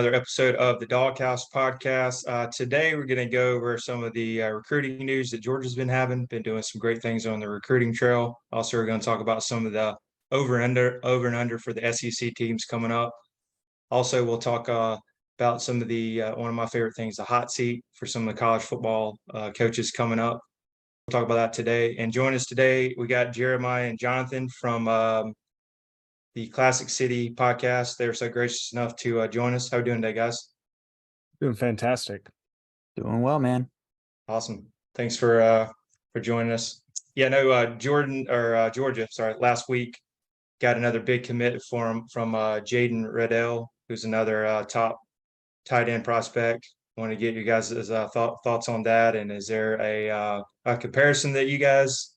another episode of the Dawg House Podcast. Today, we're going to go over some of the recruiting news that Georgia's been doing some great things on the recruiting trail. Also, we're going to talk about some of the over and under for the SEC teams coming up. Also, we'll talk about some of the one of my favorite things, the hot seat for some of the college football coaches coming up. We'll talk about that today. And join us today, we got Jeremiah and Jonathan from the Classic City podcast. They were so gracious enough to join us. How are you doing today, guys? Doing fantastic. Doing well, man. Awesome. Thanks for joining us. Yeah, no, Georgia, last week got another big commit from Jaden Reddell, who's another top tight end prospect. Want to get you guys' thoughts on that, and is there a comparison that you guys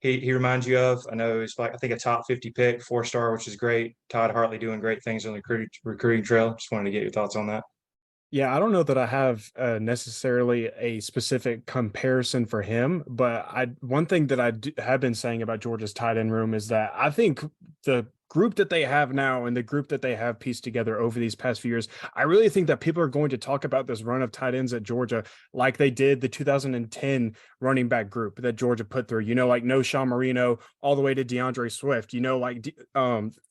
he reminds you of? I know he's I think a top 50 pick, 4-star, which is great. Todd Hartley doing great things on the recruiting trail. Just wanted to get your thoughts on that. Yeah, I don't know that I have necessarily a specific comparison for him, but one thing that I have been saying about Georgia's tight end room is that I think the group that they have now and the group that they have pieced together over these past few years, I really think that people are going to talk about this run of tight ends at Georgia like they did the 2010 running back group that Georgia put through, like No Sean Marino all the way to DeAndre Swift,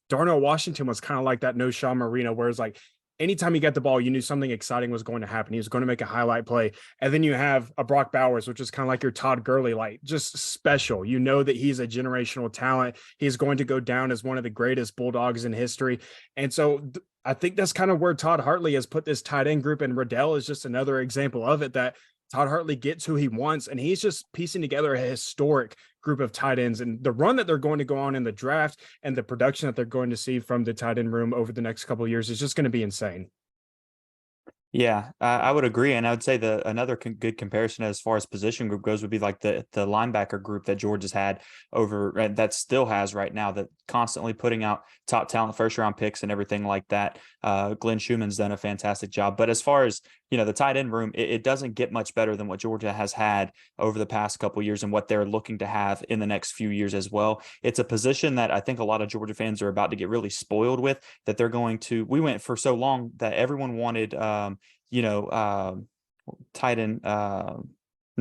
Darnell Washington was kind of like that No Sean Marino, whereas anytime he got the ball, you knew something exciting was going to happen. He was going to make a highlight play. And then you have a Brock Bowers, which is kind of like your Todd Gurley, just special. You know that he's a generational talent. He's going to go down as one of the greatest Bulldogs in history. And so I think that's kind of where Todd Hartley has put this tight end group, and Reddell is just another example of it, that Todd Hartley gets who he wants, and he's just piecing together a historic group of tight ends. And the run that they're going to go on in the draft and the production that they're going to see from the tight end room over the next couple of years is just going to be insane. Yeah, I would agree. And I would say another good comparison as far as position group goes would be like the linebacker group that Georgia's had that still has right now, that constantly putting out top talent, first round picks and everything like that. Glenn Schumann's done a fantastic job. But as far as, the tight end room, it doesn't get much better than what Georgia has had over the past couple of years and what they're looking to have in the next few years as well. It's a position that I think a lot of Georgia fans are about to get really spoiled with, that they're going to, we went for so long that everyone wanted, tight end,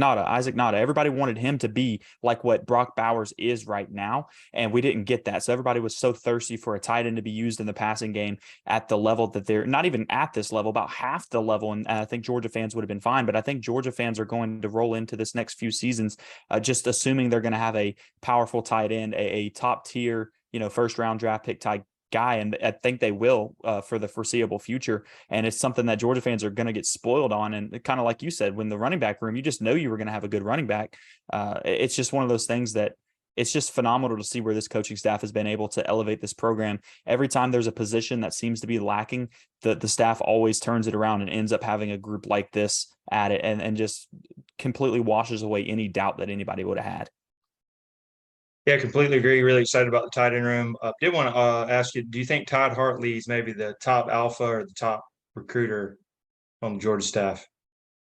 Isaac Nada. Everybody wanted him to be like what Brock Bowers is right now, and we didn't get that. So everybody was so thirsty for a tight end to be used in the passing game at the level that they're not even at this level, about half the level. And I think Georgia fans would have been fine, but I think Georgia fans are going to roll into this next few seasons just assuming they're going to have a powerful tight end, a top tier, first round draft pick type guy, and I think they will for the foreseeable future. And it's something that Georgia fans are going to get spoiled on. And kind of like you said, when the running back room, you just know you were going to have a good running back. It's just one of those things that it's just phenomenal to see where this coaching staff has been able to elevate this program. Every time there's a position that seems to be lacking, the staff always turns it around and ends up having a group like this at it, and just completely washes away any doubt that anybody would have had. Yeah, completely agree. Really excited about the tight end room. Did want to ask you, do you think Todd Hartley is maybe the top alpha or the top recruiter on the Georgia staff?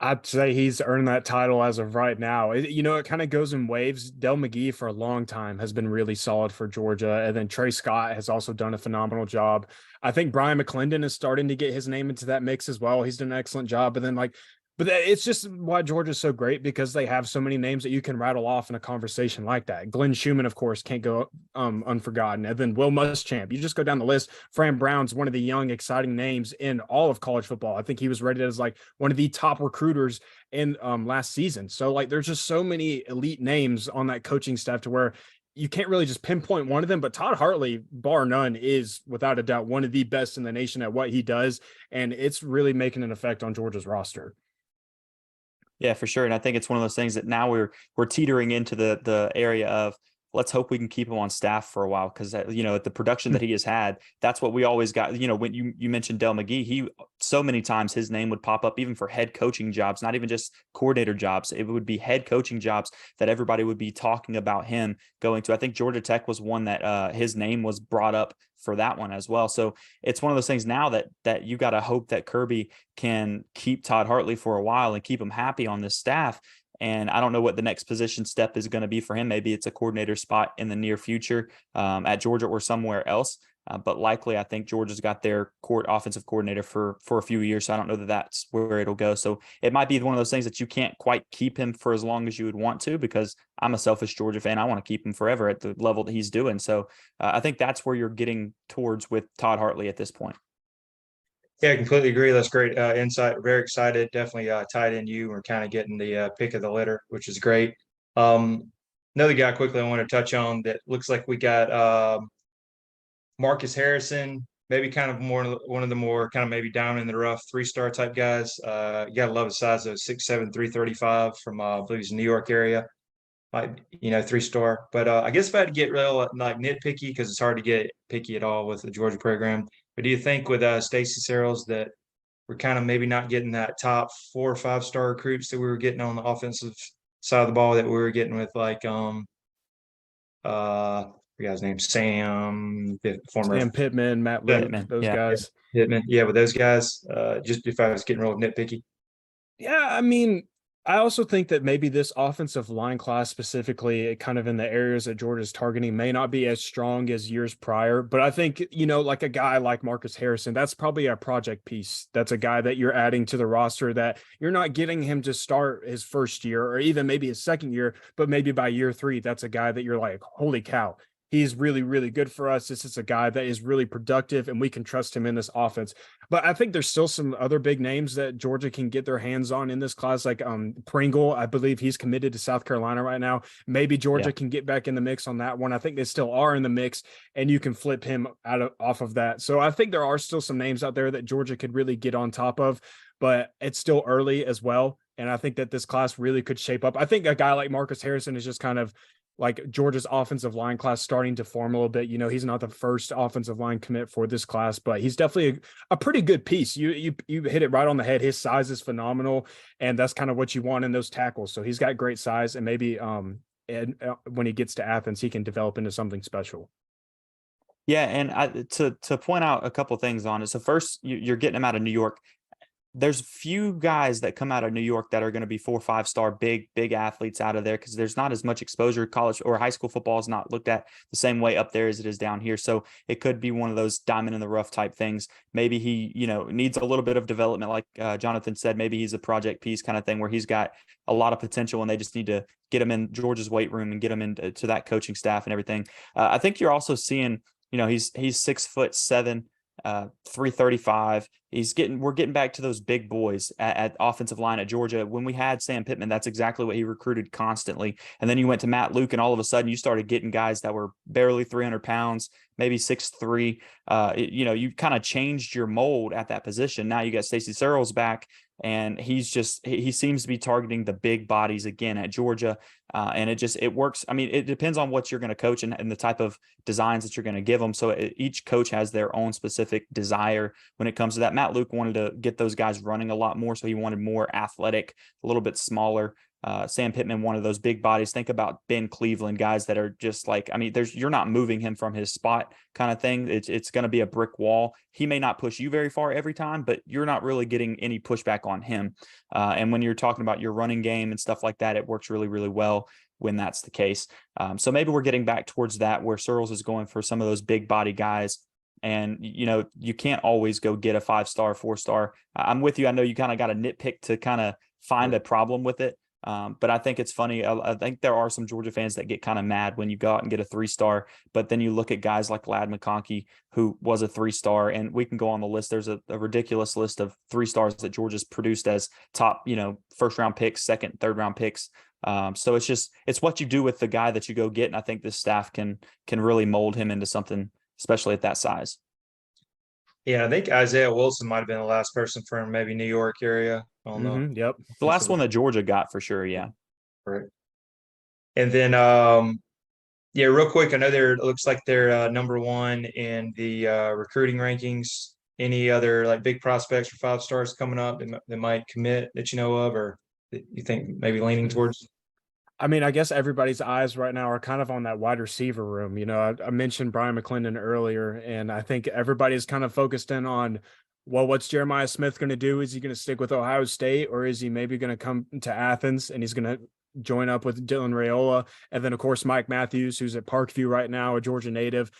I'd say he's earned that title as of right now. It kind of goes in waves. Del McGee for a long time has been really solid for Georgia. And then Trey Scott has also done a phenomenal job. I think Brian McClendon is starting to get his name into that mix as well. He's done an excellent job. And then but it's just why Georgia's so great, because they have so many names that you can rattle off in a conversation like that. Glenn Schumann, of course, can't go unforgotten. And then Will Muschamp. You just go down the list. Fran Brown's one of the young, exciting names in all of college football. I think he was rated as one of the top recruiters in last season. So there's just so many elite names on that coaching staff to where you can't really just pinpoint one of them, but Todd Hartley, bar none, is without a doubt one of the best in the nation at what he does. And it's really making an effect on Georgia's roster. Yeah, for sure. And I think it's one of those things that now we're teetering into the area of, let's hope we can keep him on staff for a while, because the production that he has had, that's what we always got. When you mentioned Del McGee, he so many times his name would pop up even for head coaching jobs, not even just coordinator jobs. It would be head coaching jobs that everybody would be talking about him going to. I think Georgia Tech was one that his name was brought up for that one as well. So it's one of those things now that you got to hope that Kirby can keep Todd Hartley for a while and keep him happy on this staff. And I don't know what the next position step is going to be for him. Maybe it's a coordinator spot in the near future at Georgia or somewhere else. But likely, I think Georgia's got their offensive coordinator for a few years. So I don't know that that's where it'll go. So it might be one of those things that you can't quite keep him for as long as you would want to, because I'm a selfish Georgia fan. I want to keep him forever at the level that he's doing. So I think that's where you're getting towards with Todd Hartley at this point. Yeah, I completely agree. That's great insight. Very excited. Definitely tied in you. We're kind of getting the pick of the litter, which is great. Another guy quickly I want to touch on that looks like we got Marcus Harrison, maybe kind of one of the more kind of maybe down in the rough 3-star type guys. You got to love the size of 6'7", 335 from I believe he's New York area. Like, 3-star. But I guess if I had to get real like nitpicky, because it's hard to get picky at all with the Georgia program. But do you think with Stacey Searles that we're kind of maybe not getting that top 4 or 5-star recruits that we were getting on the offensive side of the ball that we were getting with like the guy's name Sam former Pittman, Matt Luke, those guys. Pittman, with those guys. Just if I was getting real nitpicky. Yeah, I mean, I also think that maybe this offensive line class specifically, kind of in the areas that Georgia's targeting, may not be as strong as years prior. But I think, like a guy like Marcus Harrison, that's probably a project piece. That's a guy that you're adding to the roster that you're not getting him to start his first year or even maybe his second year, but maybe by year 3, that's a guy that you're like, holy cow. He's really, really good for us. This is a guy that is really productive, and we can trust him in this offense. But I think there's still some other big names that Georgia can get their hands on in this class, like Pringle. I believe he's committed to South Carolina right now. Maybe Georgia can get back in the mix on that one. I think they still are in the mix, and you can flip him off of that. So I think there are still some names out there that Georgia could really get on top of, but it's still early as well. And I think that this class really could shape up. I think a guy like Marcus Harrison is just kind of like Georgia's offensive line class starting to form a little bit. He's not the first offensive line commit for this class, but he's definitely a pretty good piece. You hit it right on the head. His size is phenomenal, and that's kind of what you want in those tackles. So he's got great size, and maybe when he gets to Athens, he can develop into something special. Yeah, and to point out a couple of things on it. So first, you're getting him out of New York. There's few guys that come out of New York that are going to be 4 or 5-star big athletes out of there, because there's not as much exposure. College or high school football is not looked at the same way up there as it is down here. So it could be one of those diamond in the rough type things. Maybe he, needs a little bit of development. Like Jonathan said, maybe he's a project piece kind of thing where he's got a lot of potential and they just need to get him in Georgia's weight room and get him into that coaching staff and everything. I think you're also seeing, he's 6'7", 335. We're getting back to those big boys at offensive line at Georgia. When we had Sam Pittman, that's exactly what he recruited constantly. And then you went to Matt Luke, and all of a sudden you started getting guys that were barely 300 pounds, maybe 6'3". You kind of changed your mold at that position. Now you got Stacey Searles back, and he seems to be targeting the big bodies again at Georgia. And it works. I mean, it depends on what you're going to coach and the type of designs that you're going to give them. So each coach has their own specific desire when it comes to that. Matt Luke wanted to get those guys running a lot more. So he wanted more athletic, a little bit smaller. Sam Pittman, one of those big bodies. Think about Ben Cleveland, guys that are just like, I mean, you're not moving him from his spot kind of thing. It's going to be a brick wall. He may not push you very far every time, but you're not really getting any pushback on him. And when you're talking about your running game and stuff like that, it works really, really well when that's the case. So maybe we're getting back towards that, where Searles is going for some of those big body guys. And, you can't always go get a 5-star, 4-star. I'm with you. I know you kind of got a nitpick to kind of find a problem with it. But I think it's funny. I think there are some Georgia fans that get kind of mad when you go out and get a 3-star, but then you look at guys like Ladd McConkey, who was a 3-star, and we can go on the list. There's a ridiculous list of 3-stars that Georgia's produced as top, first round picks, second, third round picks. So it's what you do with the guy that you go get. And I think this staff can really mold him into something, especially at that size. Yeah, I think Isaiah Wilson might have been the last person from maybe New York area. I don't know. Yep. The last one that Georgia got for sure. Yeah. Right. And then, real quick, I know it looks like they're number 1 in the recruiting rankings. Any other like big prospects for 5-stars coming up that might commit that you know of, or that you think maybe leaning towards? I mean, I guess everybody's eyes right now are kind of on that wide receiver room. I mentioned Brian McClendon earlier, and I think everybody's kind of focused in on, well, what's Jeremiah Smith going to do? Is he going to stick with Ohio State, or is he maybe going to come to Athens and he's going to join up with Dylan Raiola? And then, of course, Mike Matthews, who's at Parkview right now, a Georgia native.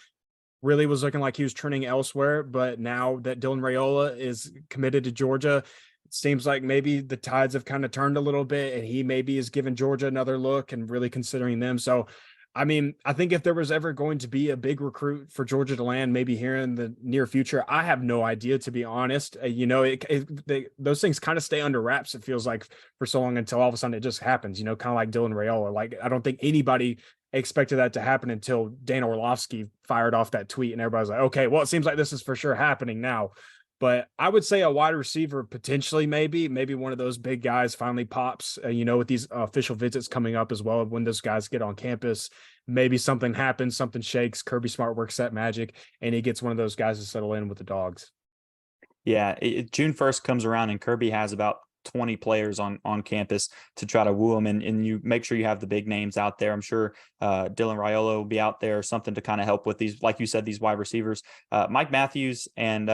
really was looking like he was turning elsewhere. But now that Dylan Raiola is committed to Georgia, it seems like maybe the tides have kind of turned a little bit, and he maybe is giving Georgia another look and really considering them. So, I mean, I think if there was ever going to be a big recruit for Georgia to land, maybe here in the near future, I have no idea, to be honest. Those things kind of stay under wraps, it feels like, for so long until all of a sudden it just happens, kind of like Dylan Raiola. Like, I don't think anybody expected that to happen until Dan Orlovsky fired off that tweet, and everybody's like, okay, well, it seems like this is for sure happening now. But I would say a wide receiver, potentially, maybe one of those big guys finally pops, with these official visits coming up as well. When those guys get on campus, maybe something happens, something shakes. Kirby Smart works that magic, and he gets one of those guys to settle in with the Dogs. Yeah, June 1st comes around and Kirby has about 20 players on campus to try to woo them, and you make sure you have the big names out there. I'm sure Dylan Raiola will be out there or something to kind of help with these, like you said, these wide receivers. Mike Matthews and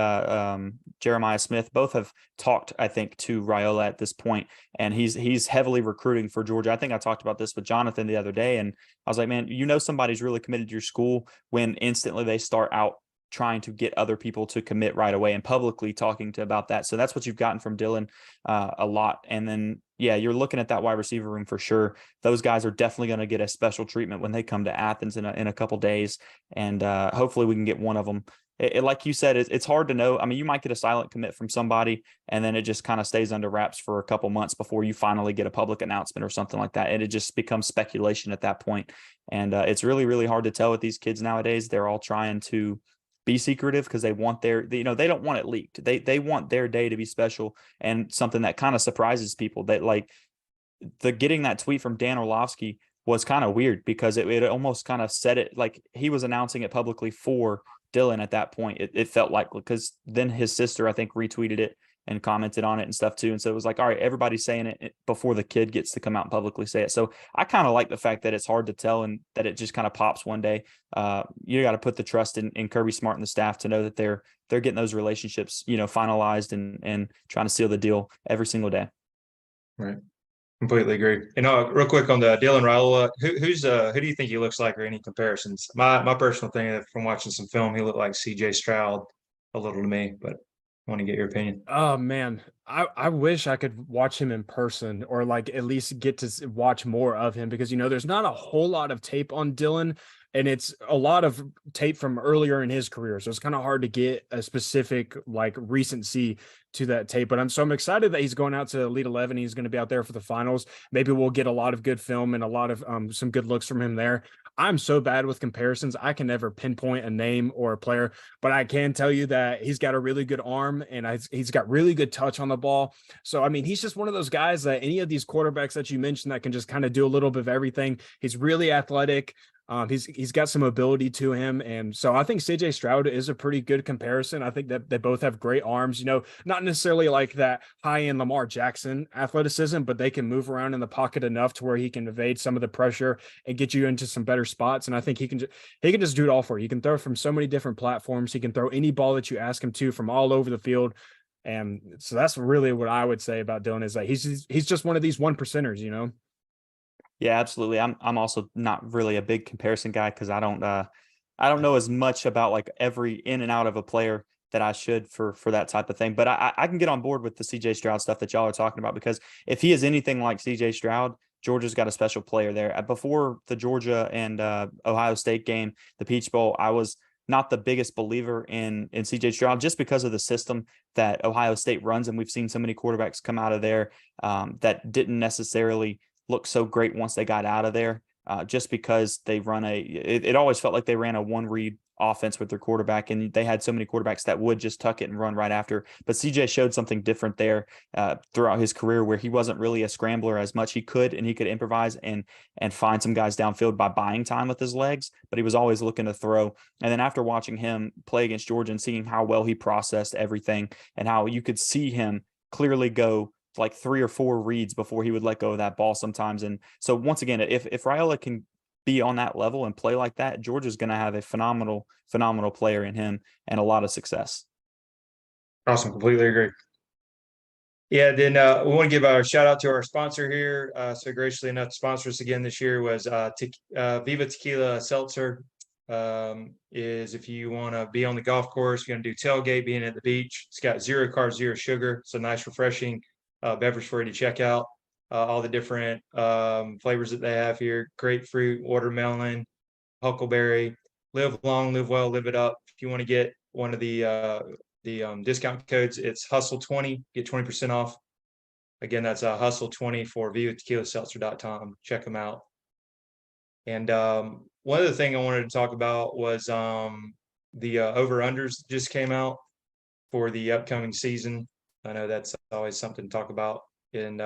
Jeremiah Smith both have talked, I think, to Raiola at this point, and he's heavily recruiting for Georgia. I think I talked about this with Jonathan the other day, and I was like, man, somebody's really committed to your school when instantly they start out trying to get other people to commit right away and publicly talking about that. So that's what you've gotten from Dylan a lot. And then, yeah, you're looking at that wide receiver room for sure. Those guys are definitely going to get a special treatment when they come to Athens in a couple days. And hopefully we can get one of them. Like you said, it's hard to know. I mean, you might get a silent commit from somebody, and then it just kind of stays under wraps for a couple months before you finally get a public announcement or something like that. And it just becomes speculation at that point. And it's really, really hard to tell with these kids nowadays. They're all trying to be secretive because they want they don't want it leaked. They want their day to be special, and something that kind of surprises people, that like getting that tweet from Dan Orlovsky was kind of weird because it almost kind of said it like he was announcing it publicly for Dylan at that point. It felt like, because then his sister, I think, retweeted it and commented on it and stuff too. And so it was like, all right, everybody's saying it before the kid gets to come out and publicly say it. So I kind of like the fact that it's hard to tell and that it just kind of pops one day. You got to put the trust in Kirby Smart and the staff to know that they're getting those relationships, finalized and trying to seal the deal every single day. Right. Completely agree. And real quick on the Dylan Raiola, who do you think he looks like, or any comparisons? My personal thing from watching some film, he looked like CJ Stroud a little to me, but I want to get your opinion. Oh man, I wish I could watch him in person, or like at least get to watch more of him, because there's not a whole lot of tape on Dylan, and it's a lot of tape from earlier in his career, so it's kind of hard to get a specific like recency to that tape. But I'm excited that he's going out to Elite 11. He's going to be out there for the finals. Maybe we'll get a lot of good film and a lot of some good looks from him there. I'm so bad with comparisons. I can never pinpoint a name or a player, but I can tell you that he's got a really good arm, and he's got really good touch on the ball. So, I mean, he's just one of those guys that any of these quarterbacks that you mentioned that can just kind of do a little bit of everything. He's really athletic. He's got some ability to him. And so I think CJ Stroud is a pretty good comparison. I think that they both have great arms, not necessarily like that high-end Lamar Jackson athleticism, but they can move around in the pocket enough to where he can evade some of the pressure and get you into some better spots. And I think he can just do it all for you. He can throw from so many different platforms. He can throw any ball that you ask him to from all over the field. And so that's really what I would say about Dylan, is that he's just one of these one percenters. Yeah, absolutely. I'm also not really a big comparison guy because I don't know as much about like every in and out of a player that I should for that type of thing. But I can get on board with the CJ Stroud stuff that y'all are talking about, because if he is anything like CJ Stroud, Georgia's got a special player there. Before the Georgia and Ohio State game, the Peach Bowl, I was not the biggest believer in CJ Stroud, just because of the system that Ohio State runs, and we've seen so many quarterbacks come out of there that didn't necessarily look so great once they got out of there, just because they run it always felt like they ran a one read offense with their quarterback, and they had so many quarterbacks that would just tuck it and run right after. But CJ showed something different there throughout his career, where he wasn't really a scrambler as much. He could improvise and find some guys downfield by buying time with his legs, but he was always looking to throw. And then after watching him play against Georgia and seeing how well he processed everything, and how you could see him clearly go like 3 or 4 reads before he would let go of that ball sometimes. And so once again, if Raiola can be on that level and play like that, Georgia's going to have a phenomenal player in him and a lot of success. Awesome. Completely agree. Yeah, then we want to give a shout out to our sponsor here. So graciously enough to sponsor us again this year was Viva Tequila Seltzer. is if you want to be on the golf course, you're going to do tailgate, being at the beach. It's got 0 carbs, 0 sugar. It's a nice, refreshing beverage for you to check out. All the different flavors that they have here: grapefruit, watermelon, huckleberry. Live long, live well, live it up. If you want to get one of the discount codes, it's Hustle20. Get 20% off. Again, that's Hustle20 for vivatequilaseltzer.com. Check them out. And one other thing I wanted to talk about was the over-unders just came out for the upcoming season. I know that's always something to talk about. And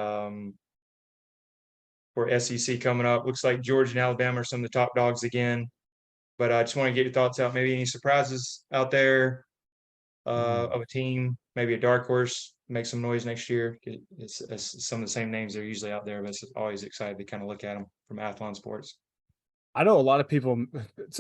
for SEC coming up, looks like Georgia and Alabama are some of the top dogs again. But I just want to get your thoughts out. Maybe any surprises out there of a team, maybe a dark horse, make some noise next year. It's some of the same names that are usually out there, but it's always excited to kind of look at them from Athlon Sports. I know a lot of people.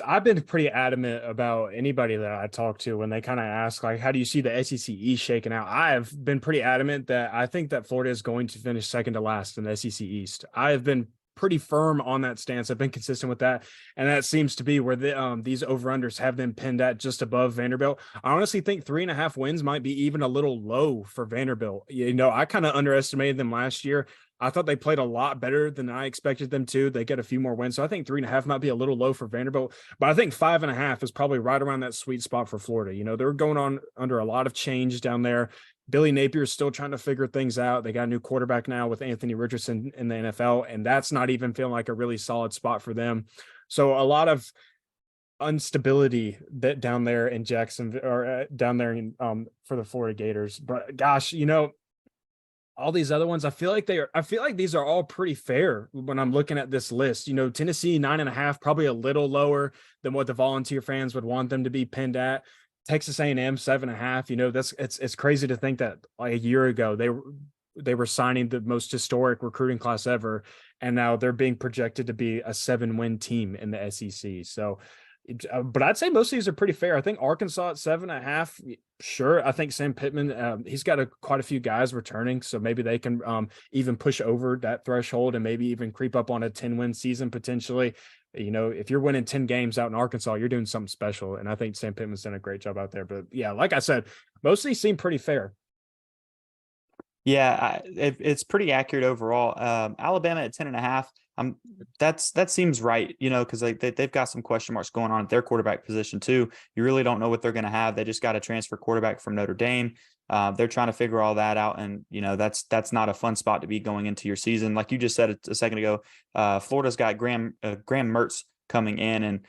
I've been pretty adamant about anybody that I talk to when they kind of ask, like, how do you see the SEC East shaking out? I have been pretty adamant that I think that Florida is going to finish second to last in the SEC East. I have been pretty firm on that stance. I've been consistent with that, and that seems to be where these over-unders have been pinned at, just above Vanderbilt. I honestly think 3.5 wins might be even a little low for Vanderbilt. You know, I kind of underestimated them last year. I thought they played a lot better than I expected them to. They get a few more wins. So I think 3.5 might be a little low for Vanderbilt, but I think 5.5 is probably right around that sweet spot for Florida. You know, they're going on under a lot of change down there. Billy Napier's still trying to figure things out. They got a new quarterback now with Anthony Richardson in the NFL, and that's not even feeling like a really solid spot for them. So a lot of instability that down there in Jacksonville, or down there in, for the Florida Gators. But gosh, you know, all these other ones, I feel like these are all pretty fair when I'm looking at this list. You know, Tennessee 9.5, probably a little lower than what the Volunteer fans would want them to be pinned at. Texas A&M 7.5. You know, it's crazy to think that like a year ago they were signing the most historic recruiting class ever, and now they're being projected to be a 7-win team in the SEC. So, but I'd say most of these are pretty fair. I think Arkansas at 7.5. Sure. I think Sam Pittman, he's got quite a few guys returning, so maybe they can even push over that threshold and maybe even creep up on a 10-win season potentially. You know, if you're winning 10 games out in Arkansas, you're doing something special. And I think Sam Pittman's done a great job out there. But yeah, like I said, most of these seem pretty fair. Yeah, it's pretty accurate overall. Alabama at 10.5. That seems right, you know, because they've got some question marks going on at their quarterback position too. You really don't know what they're going to have. They just got a transfer quarterback from Notre Dame. They're trying to figure all that out, and you know that's not a fun spot to be going into your season. Like you just said a second ago, Florida's got Graham Mertz coming in, and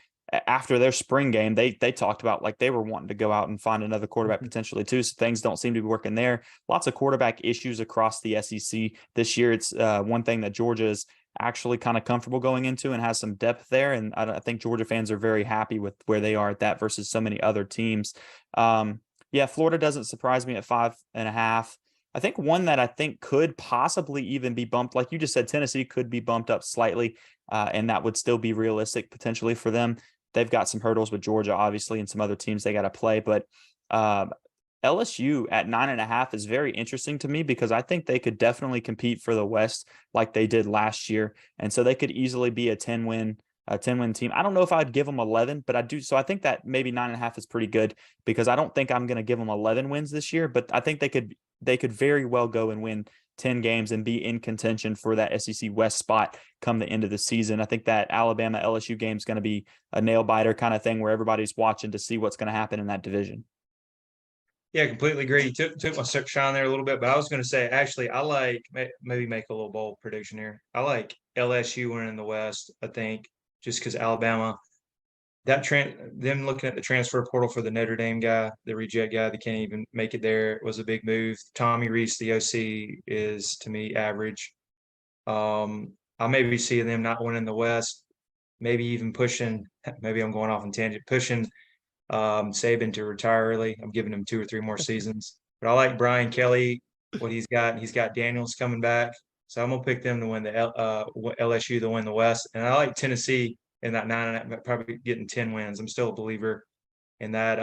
after their spring game, they talked about like they were wanting to go out and find another quarterback potentially too. So things don't seem to be working there. Lots of quarterback issues across the SEC this year. It's one thing that Georgia is actually kind of comfortable going into and has some depth there. And I think Georgia fans are very happy with where they are at that versus so many other teams. Yeah, Florida doesn't surprise me at 5.5. I think one that I think could possibly even be bumped, like you just said, Tennessee could be bumped up slightly, and that would still be realistic potentially for them. They've got some hurdles with Georgia, obviously, and some other teams they got to play. But LSU at 9.5 is very interesting to me because I think they could definitely compete for the West like they did last year. And so they could easily be a 10-win team. I don't know if I'd give them 11, but I do. So I think that maybe 9.5 is pretty good because I don't think I'm going to give them 11 wins this year, but I think they could very well go and win 10 games and be in contention for that SEC West spot come the end of the season. I think that Alabama LSU game is going to be a nail biter kind of thing where everybody's watching to see what's going to happen in that division. Yeah, completely agree. You took my shine there a little bit, but I was going to say, actually, I like maybe make a little bold prediction here. I like LSU winning the West, I think, just because Alabama, them looking at the transfer portal for the Notre Dame guy, the reject guy that can't even make it there, was a big move. Tommy Reese, the OC, is to me average. I maybe see them not winning the West, maybe even pushing. Maybe I'm going off on tangent, pushing Saban to retire early. I'm giving him 2 or 3 more seasons. But I like Brian Kelly, what he's got. He's got Daniels coming back, so I'm gonna pick them to win the LSU to win the West, and I like Tennessee in that 9.5, probably getting 10 wins. I'm still a believer in that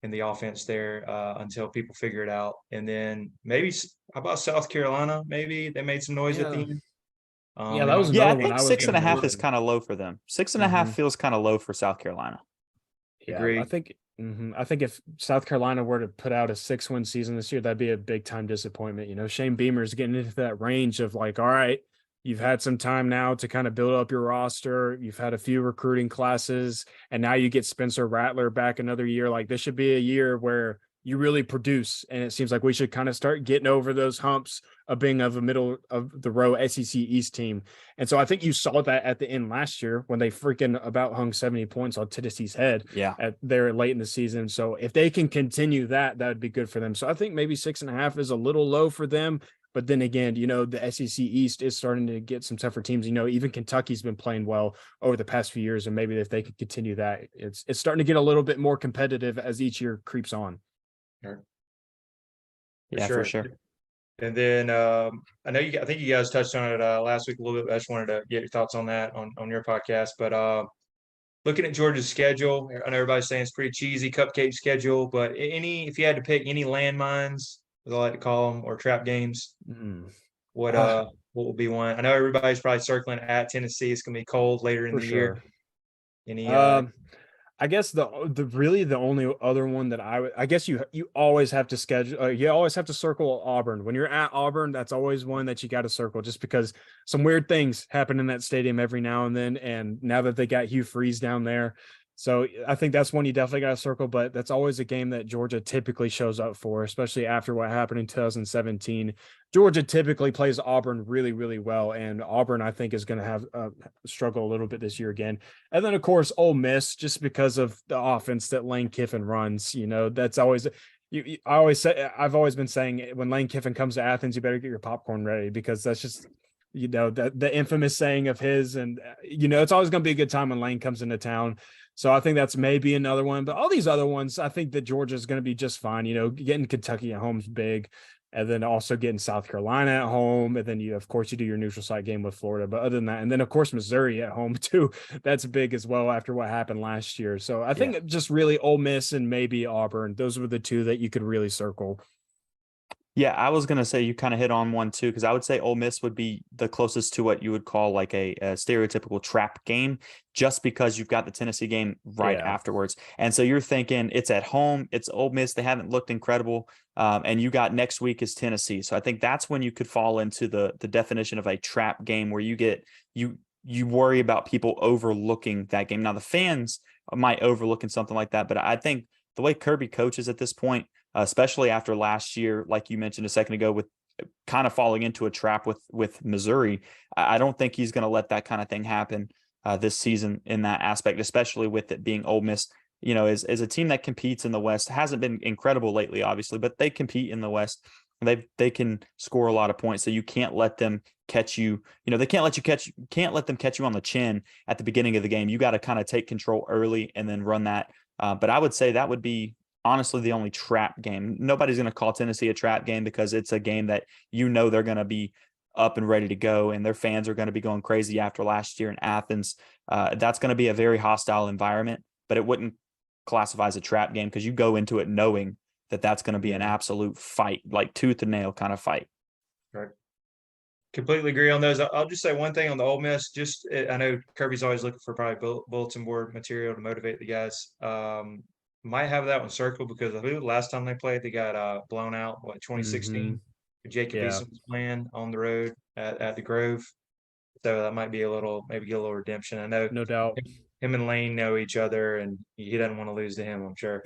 in the offense there until people figure it out. And then maybe how about South Carolina? Maybe they made some noise at the end. Yeah, that was Yeah, I another one think I was six and gonna a half is mention. kind of low for them. 6.5 Mhm. feels kind of low for South Carolina. Yeah, Agreed. I think if South Carolina were to put out a 6-win season this year, that'd be a big time disappointment. You know, Shane Beamer's getting into that range of like, all right, you've had some time now to kind of build up your roster. You've had a few recruiting classes, and now you get Spencer Rattler back another year. Like this should be a year where you really produce. And it seems like we should kind of start getting over those humps of being of a middle of the row SEC East team. And so I think you saw that at the end last year when they freaking about hung 70 points on Tennessee's head Yeah. at there late in the season. So if they can continue that, that would be good for them. So I think maybe 6.5 is a little low for them. But then again, you know, the SEC East is starting to get some tougher teams. You know, even Kentucky's been playing well over the past few years. And maybe if they could continue that, it's starting to get a little bit more competitive as each year creeps on. Sure. For sure. And then I think you guys touched on it last week a little bit. I just wanted to get your thoughts on that on your podcast. But looking at Georgia's schedule, I know everybody's saying it's pretty cheesy, cupcake schedule. But if you had to pick any landmines, as I like to call them, or trap games, what would be one? I know everybody's probably circling at Tennessee. It's gonna be cold later in the year. Any I guess the really the only other one that I guess you always have to schedule you always have to circle Auburn. When you're at Auburn, that's always one that you got to circle just because some weird things happen in that stadium every now and then. And now that they got Hugh Freeze down there, so I think that's one you definitely got to circle. But that's always a game that Georgia typically shows up for, especially after what happened in 2017. Georgia typically plays Auburn really, really well, and Auburn I think is going to have struggle a little bit this year again. And then, of course, Ole Miss, just because of the offense that Lane Kiffin runs. You know, that's always I always say I've always been saying when Lane Kiffin comes to Athens, you better get your popcorn ready because that's just the infamous saying of his. And it's always going to be a good time when Lane comes into town. So I think that's maybe another one. But all these other ones, I think that Georgia is going to be just fine. Getting Kentucky at home is big. And then also getting South Carolina at home. And then you do your neutral site game with Florida. But other than that, and then of course Missouri at home too. That's big as well after what happened last year. So I think just really Ole Miss and maybe Auburn. Those were the two that you could really circle. Yeah, I was going to say you kind of hit on one too, because I would say Ole Miss would be the closest to what you would call like a stereotypical trap game, just because you've got the Tennessee game right afterwards. And so you're thinking it's at home, it's Ole Miss, they haven't looked incredible, and you got next week is Tennessee. So I think that's when you could fall into the definition of a trap game where you worry about people overlooking that game. Now the fans might overlooking something like that, but I think the way Kirby coaches at this point, especially after last year, like you mentioned a second ago, with kind of falling into a trap with Missouri, I don't think he's going to let that kind of thing happen this season in that aspect, especially with it being Ole Miss, is a team that competes in the West. Hasn't been incredible lately, obviously, but they compete in the West. They can score a lot of points, so you can't let them catch you. They can't let them catch you on the chin at the beginning of the game. You got to kind of take control early and then run that. But I would say that would be honestly the only trap game. Nobody's going to call Tennessee a trap game because it's a game that they're going to be up and ready to go, and their fans are going to be going crazy after last year in Athens. That's going to be a very hostile environment, but it wouldn't classify as a trap game because you go into it knowing that that's going to be an absolute fight, like tooth and nail kind of fight. Right. Completely agree on those. I'll just say one thing on the Ole Miss. I know Kirby's always looking for probably bulletin board material to motivate the guys. Might have that one circled because I think the last time they played, they got blown out. 2016? Jacob Eason was playing on the road at the Grove, so that might be maybe get a little redemption. I know, no doubt. Him and Lane know each other, and he doesn't want to lose to him. I'm sure.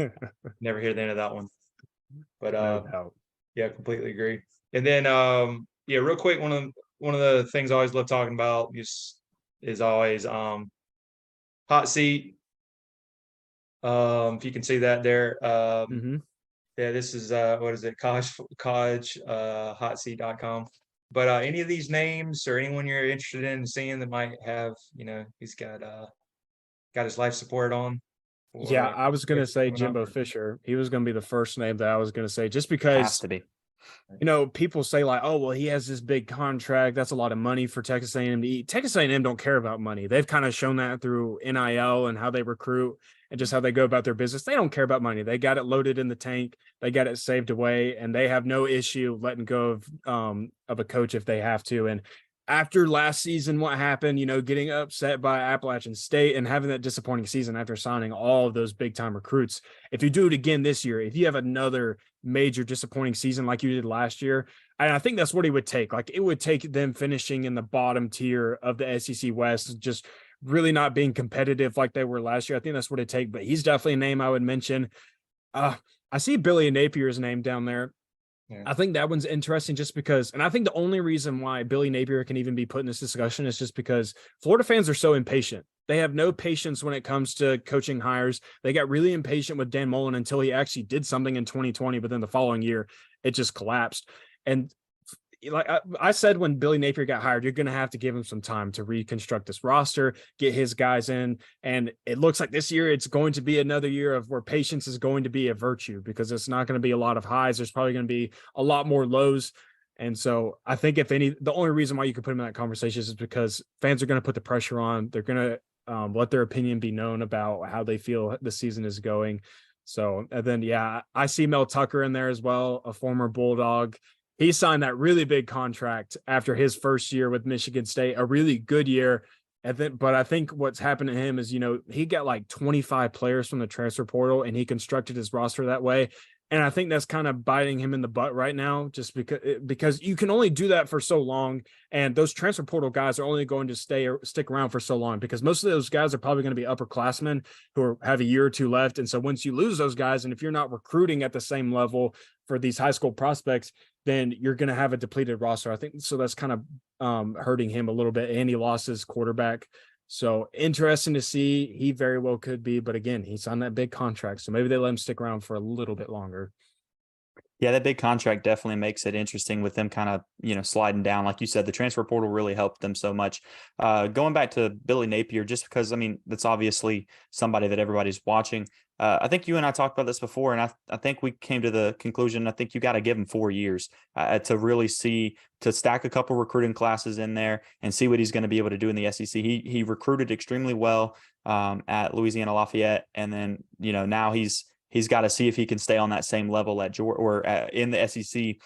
Never hear the end of that one, but no doubt. Yeah, completely agree. And then real quick, one of the things I always love talking about is always hot seat. If you can see that there. This is what is it? College hotseat.com. But any of these names or anyone you're interested in seeing that might have, he's got his life support on. Yeah, I was going to say Jimbo Fisher. He was going to be the first name that I was going to say, just because has to be. People say like, oh, well, he has this big contract. That's a lot of money for Texas A&M to eat. Texas A&M don't care about money. They've kind of shown that through NIL and how they recruit and just how they go about their business. They don't care about money. They got it loaded in the tank. They got it saved away, and they have no issue letting go of a coach if they have to. And after last season, what happened, getting upset by Appalachian State and having that disappointing season after signing all of those big time recruits. If you do it again this year, if you have another major disappointing season like you did last year, and I think that's what he would take. Like, it would take them finishing in the bottom tier of the SEC West, just really not being competitive like they were last year. I think that's what it take, but he's definitely a name I would mention. I see Billy Napier's name down there. Yeah. I think that one's interesting just because, and I think the only reason why Billy Napier can even be put in this discussion is just because Florida fans are so impatient. They have no patience when it comes to coaching hires. They got really impatient with Dan Mullen until he actually did something in 2020, but then the following year, it just collapsed. And like I said, when Billy Napier got hired, you're going to have to give him some time to reconstruct this roster, get his guys in. And it looks like this year it's going to be another year of where patience is going to be a virtue, because it's not going to be a lot of highs. There's probably going to be a lot more lows. And so I think the only reason why you could put him in that conversation is because fans are going to put the pressure on. They're going to let their opinion be known about how they feel the season is going. So, and then, I see Mel Tucker in there as well, a former Bulldog. He signed that really big contract after his first year with Michigan State, a really good year. But I think what's happened to him is, he got like 25 players from the transfer portal and he constructed his roster that way. And I think that's kind of biting him in the butt right now, just because you can only do that for so long. And those transfer portal guys are only going to stick around for so long, because most of those guys are probably going to be upperclassmen who have a year or two left. And so once you lose those guys, and if you're not recruiting at the same level for these high school prospects, then you're going to have a depleted roster. I think so. That's kind of hurting him a little bit. And he lost his quarterback. So interesting to see. He very well could be, but again, he signed that big contract, so maybe they let him stick around for a little bit longer. Yeah, that big contract definitely makes it interesting with them kind of, sliding down. Like you said, the transfer portal really helped them so much. Going back to Billy Napier, just because, that's obviously somebody that everybody's watching. I think you and I talked about this before, and I think we came to the conclusion, I think you got to give him 4 years to really to stack a couple recruiting classes in there and see what he's going to be able to do in the SEC. He recruited extremely well at Louisiana Lafayette, and then, now he's got to see if he can stay on that same level at Georgia or in the SEC,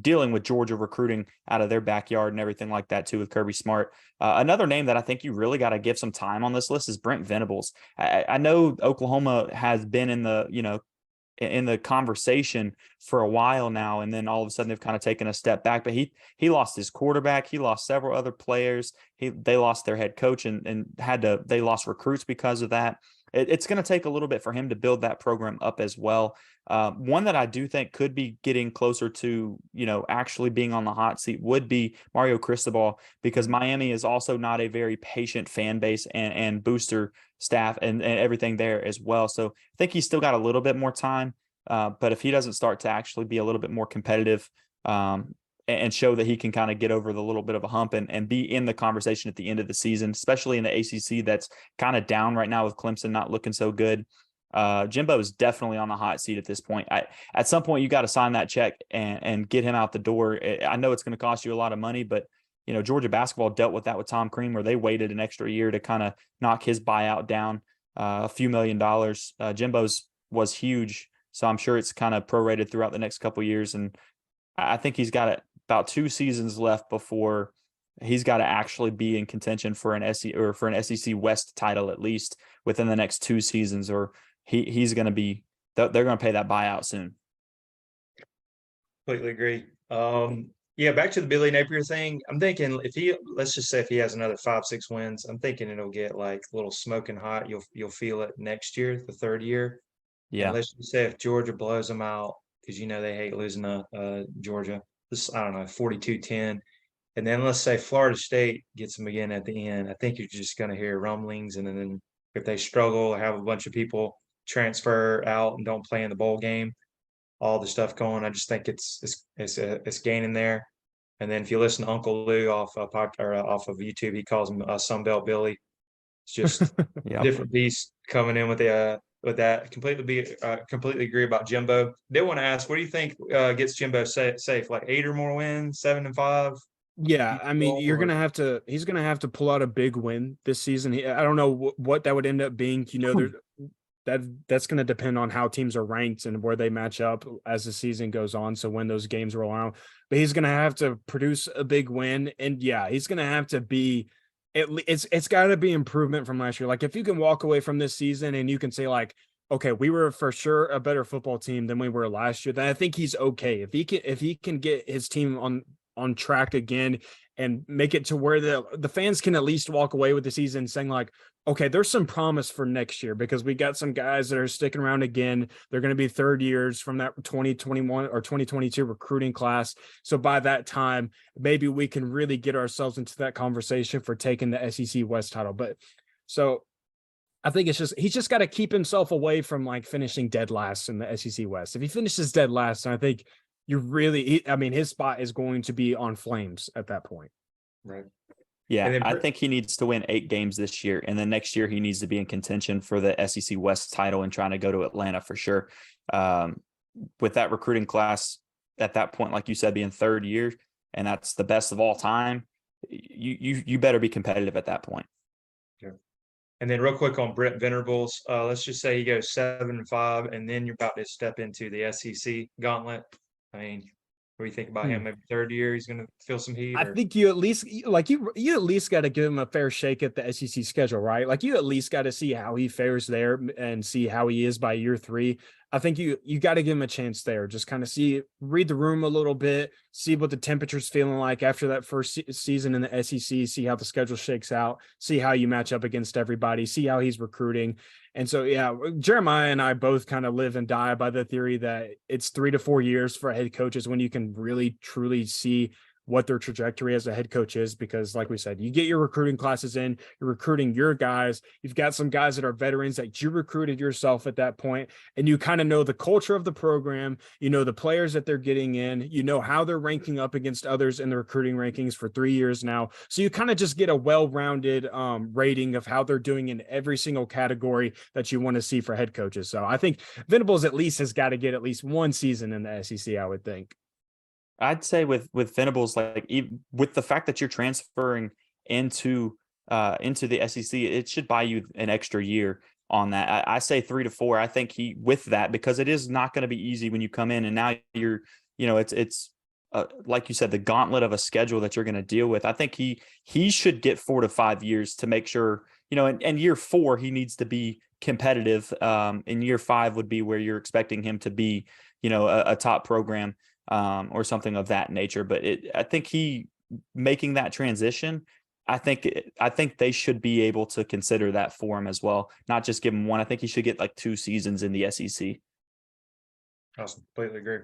dealing with Georgia recruiting out of their backyard and everything like that too with Kirby Smart. Another name that I think you really got to give some time on this list is Brent Venables. I know Oklahoma has been in the conversation for a while now, and then all of a sudden they've kind of taken a step back. But he lost his quarterback, he lost several other players, they lost their head coach and they lost recruits because of that. It's going to take a little bit for him to build that program up as well. One that I do think could be getting closer to, actually being on the hot seat would be Mario Cristobal, because Miami is also not a very patient fan base and booster staff and everything there as well. So I think he's still got a little bit more time. But if he doesn't start to actually be a little bit more competitive, and show that he can kind of get over the little bit of a hump and be in the conversation at the end of the season, especially in the ACC that's kind of down right now with Clemson not looking so good. Jimbo is definitely on the hot seat at this point. At some point, you got to sign that check and get him out the door. I know it's going to cost you a lot of money, but Georgia basketball dealt with that with Tom Crean, where they waited an extra year to kind of knock his buyout down a few $1 million. Jimbo's was huge, so I'm sure it's kind of prorated throughout the next couple of years, and I think he's got about 2 seasons left before he's got to actually be in contention for an SEC West title, at least within the next 2 seasons, or he's going to be, they're going to pay that buyout soon. Completely agree. Back to the Billy Napier thing. I'm thinking let's just say if he has another 5-6 wins, I'm thinking it'll get like a little smoking hot. You'll feel it next year, the 3rd year. Yeah. And let's just say if Georgia blows them out, because they hate losing to Georgia. This, I don't know, 42-10. And then let's say Florida State gets them again at the end. I think you're just going to hear rumblings. And then if they struggle, have a bunch of people transfer out and don't play in the bowl game, all the stuff going, I just think it's gaining there. And then if you listen to Uncle Lou off of YouTube, he calls him Sunbelt Billy. It's just Yep. different beast coming in with that. Completely agree about Jimbo. They want to ask, what do you think gets Jimbo safe? Like 8 or more wins, 7-5? Yeah, I mean, he's gonna have to pull out a big win this season. I don't know what that would end up being. that's going to depend on how teams are ranked and where they match up as the season goes on. So when those games roll out, but he's going to have to produce a big win, and yeah, he's going to have to be. It's got to be improvement from last year. Like if you can walk away from this season and you can say like, okay, we were for sure a better football team than we were last year, then I think he's okay. If he can get his team on track again and make it to where the fans can at least walk away with the season saying like, okay, there's some promise for next year because we got some guys that are sticking around again. They're going to be third years from that 2021 or 2022 recruiting class. So by that time, maybe we can really get ourselves into that conversation for taking the SEC West title. But so I think he's just got to keep himself away from like finishing dead last in the SEC West. If he finishes dead last, I think his spot is going to be on flames at that point. Right. Yeah, I think he needs to win 8 games this year, and then next year he needs to be in contention for the SEC West title and trying to go to Atlanta for sure. With that recruiting class at that point, like you said, being third year, and that's the best of all time, you better be competitive at that point. Yeah. And then real quick on Brent Venables, let's just say he goes 7-5, and then you're about to step into the SEC gauntlet. I mean, what do you think about him? Maybe third year, he's going to feel some heat? I think you at least you at least got to give him a fair shake at the SEC schedule, right? Like you at least got to see how he fares there and see how he is by year 3. I think you got to give him a chance there. Just kind of read the room a little bit, see what the temperature's feeling like after that first season in the SEC, see how the schedule shakes out, see how you match up against everybody, see how he's recruiting. And so, yeah, Jeremiah and I both kind of live and die by the theory that it's 3 to 4 years for head coaches when you can really, truly see what their trajectory as a head coach is, because like we said, you get your recruiting classes in, you're recruiting your guys, you've got some guys that are veterans that you recruited yourself at that point, and you kind of know the culture of the program, you know the players that they're getting in, you know how they're ranking up against others in the recruiting rankings for 3 years now. So you kind of just get a well-rounded rating of how they're doing in every single category that you want to see for head coaches. So I think Venables at least has got to get at least 1 season in the SEC, I would think. I'd say with Venables, like even with the fact that you're transferring into the SEC, it should buy you an extra year on that. I say 3 to 4. I think with that, because it is not going to be easy when you come in and now it's like you said, the gauntlet of a schedule that you're going to deal with. I think he should get 4 to 5 years to make sure, and year 4, he needs to be competitive. In year 5 would be where you're expecting him to be, a top program. Or something of that nature. But I think he making that transition, I think they should be able to consider that for him as well, not just give him 1. I think he should get like 2 seasons in the SEC. Awesome. Completely agree.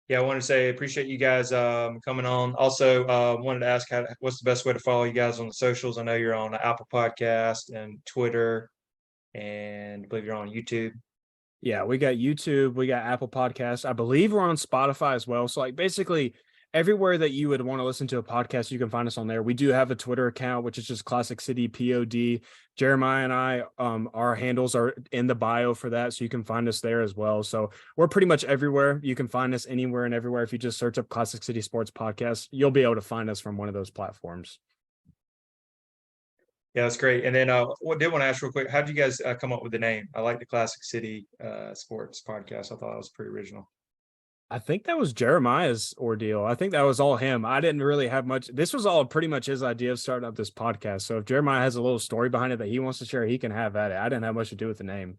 Yeah, I wanted to say appreciate you guys coming on. Also, wanted to ask what's the best way to follow you guys on the socials? I know you're on Apple Podcast and Twitter, and I believe you're on YouTube. Yeah, we got YouTube, we got Apple Podcasts. I believe we're on Spotify as well. So like basically everywhere that you would want to listen to a podcast, you can find us on there. We do have a Twitter account, which is just Classic City POD. Jeremiah and I, our handles are in the bio for that. So you can find us there as well. So we're pretty much everywhere. You can find us anywhere and everywhere. If you just search up Classic City Sports Podcast, you'll be able to find us from one of those platforms. Yeah, that's great. And then I did want to ask real quick, how did you guys come up with the name? I like the Classic City Sports Podcast. I thought it was pretty original. I think that was Jeremiah's ordeal. I think that was all him. I didn't really have much. This was all pretty much his idea of starting up this podcast. So if Jeremiah has a little story behind it that he wants to share, he can have at it. I didn't have much to do with the name.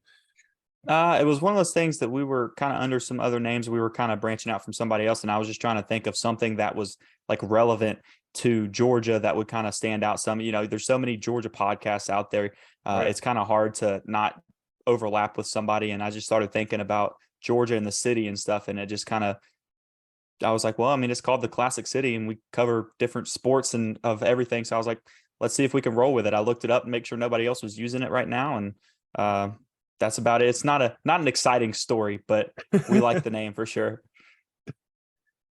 It was one of those things that we were kind of under some other names. We were kind of branching out from somebody else. And I was just trying to think of something that was like relevant to Georgia that would kind of stand out some. There's so many Georgia podcasts out there. Right. It's kind of hard to not overlap with somebody. And I just started thinking about Georgia and the city and stuff. And it just kind of, I was like, well, I mean, it's called the Classic City and we cover different sports and of everything. So I was like, let's see if we can roll with it. I looked it up and make sure nobody else was using it right now. And that's about it. It's not an exciting story, but we like the name for sure.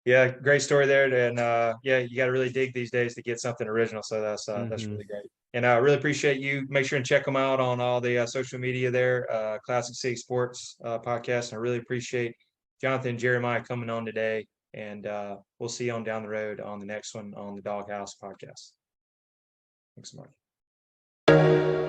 Yeah, great story there. And yeah, you got to really dig these days to get something original. So that's really great. And I really appreciate you. Make sure and check them out on all the social media there, Classic City Sports Podcast. And I really appreciate Jonathan and Jeremiah coming on today. And we'll see you on down the road on the next one on the Dawg House Podcast. Thanks so much.